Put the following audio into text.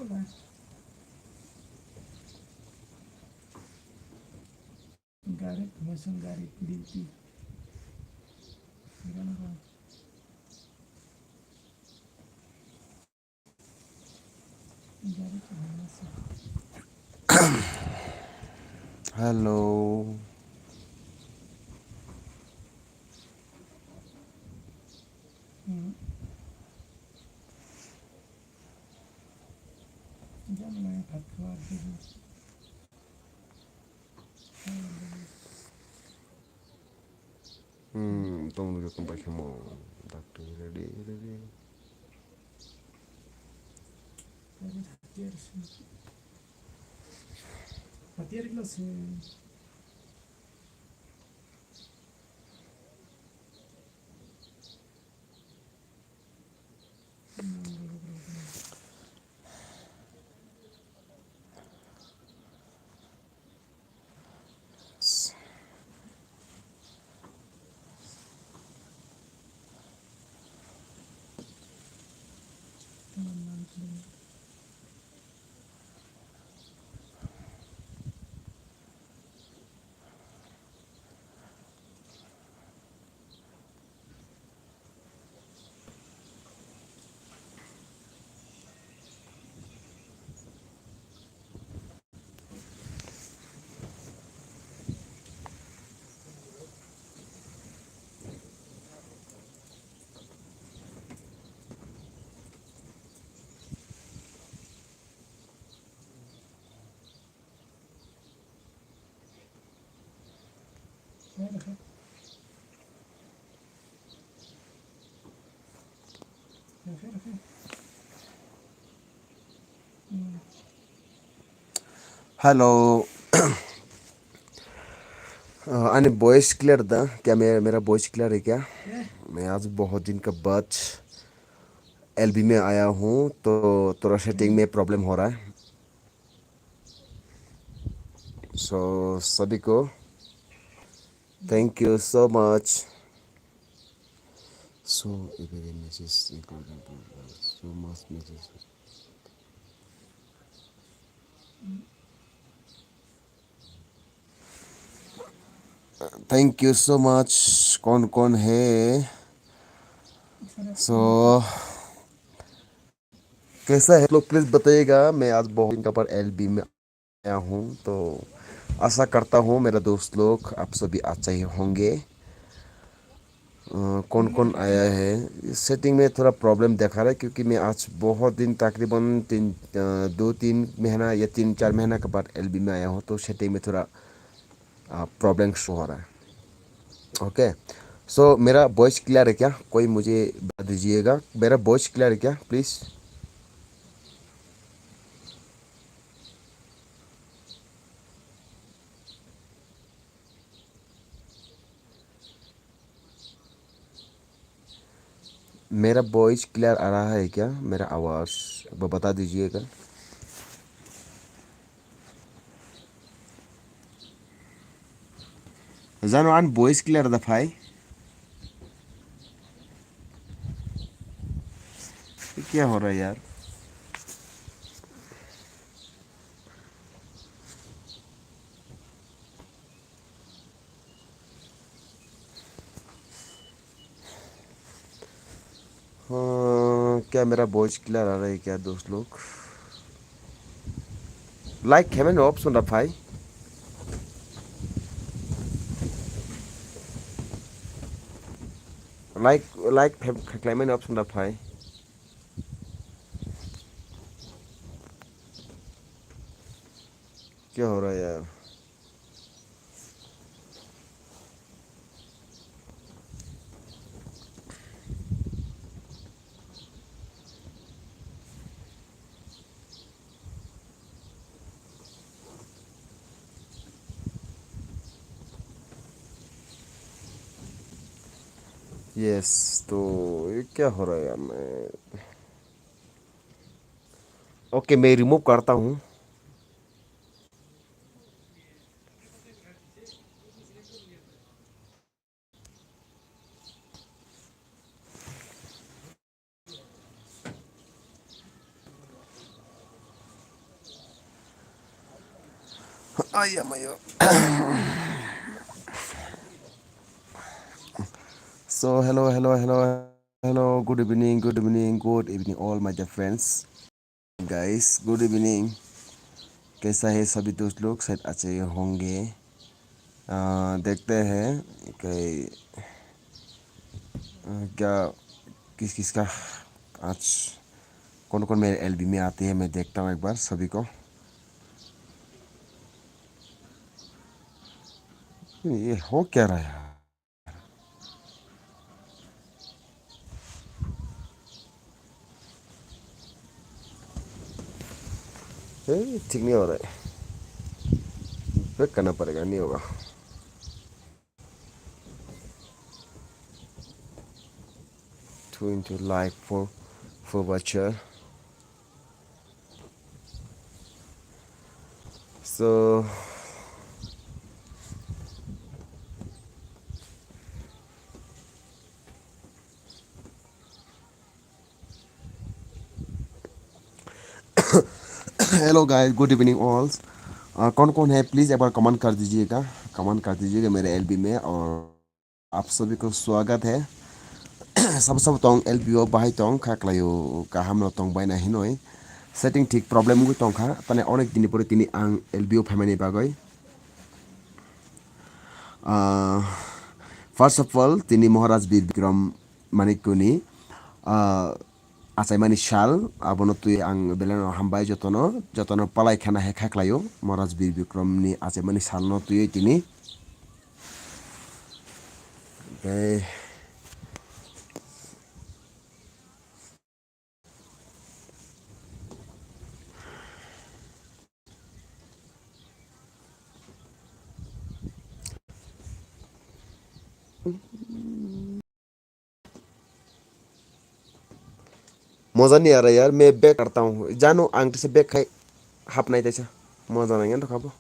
बोला है? गाड़ी मौसम गाड़ी दिलती गाना गाओ गाड़ी चलाने से हेलो जान मैं भात खवा देगी तुम लोग तुम पाखे मो डॉक्टर रेडी रेडी पहले hatiar kelas हेलो अने वॉइस क्लियर था क्या मेरा वॉइस क्लियर है क्या मैं आज बहुत दिन के बाद एलबी में आया हूँ तो थोड़ा सेटिंग में प्रॉब्लम हो रहा है सो सभी को thank you so much so every message so much message thank you so much कौन कौन है सो कैसा है लोग प्लीज़ बताइएगा मैं आज बहुत दिन का पर एलबी में आया हूँ तो आशा करता हूँ मेरा दोस्त लोग आप सभी अच्छा ही होंगे कौन कौन आया है इस सेटिंग में थोड़ा प्रॉब्लम दिखा रहा है क्योंकि मैं आज बहुत दिन तकरीबन 2-3 महीना या 3-4 महीना के बाद एलबी में आया हूँ तो सेटिंग में थोड़ा प्रॉब्लम शो हो रहा है ओके सो मेरा वॉइस क्लियर है क्या कोई मुझे बता दीजिएगा मेरा वॉइस क्लियर है क्या प्लीज़ मेरा वॉइस क्लियर आ रहा है क्या मेरा आवाज़ वो बता दीजिएगा जानवान वॉइस क्लियर दफाई क्या हो रहा है यार क्या मेरा वॉइस क्लियर आ रहा है क्या दोस्त लोग लाइक है मैंने ऑप्शन दफाई लाइक मैंने ऑप्शन दफाई क्या हो रहा है यार यस तो ये क्या हो रहा है यार मैं ओके मैं रिमूव करता हूँ Ayam ayo. So hello. Good evening, all my dear friends, guys. Good evening. कैसा है सभी दोस्त लोग? शायद अच्छे होंगे। देखते हैं कि क्या किस किस का आज कौन कौन मेरे एलबी में आते हैं। मैं देखता हूँ एक बार सभी को। ये हो क्या रहा है? ठीक नहीं हो रहा है। बैक करना पड़ेगा, नहीं होगा। Two into like for watcher. So hello guys, good evening all. कौन कौन है प्लीज़ एक बार कमेंट कर दीजिएगा। कमेंट कर दीजिएगा मेरे एलबी में। और आप सभी को स्वागत है। सब तोंग एलबीओ बाहाय तोंग खाक्लायो काहामनो तोंग बायना हिनोय सेटिंग ठीक प्रॉब्लम गु तोंखा ताने अनेक दिन परे तिनी आं एलबीओ फेमानि बागै फार्स्ट अफ अल तिनी महाराज वीर विक्रम मानिककुनि आसाइमानि साल आबनो तुय आं बेलेनो हामबाय जतनो पलाय खाना हे खाक्लायो महाराज वीर विक्रमनि आसाइमानि सालनो तुय तिनी मजा नहीं आ रहा यार। मैं बैक करता हूँ, जानो आंटी से बैक खाई हाफ नहीं तैसा मजा नहीं तो खाबो।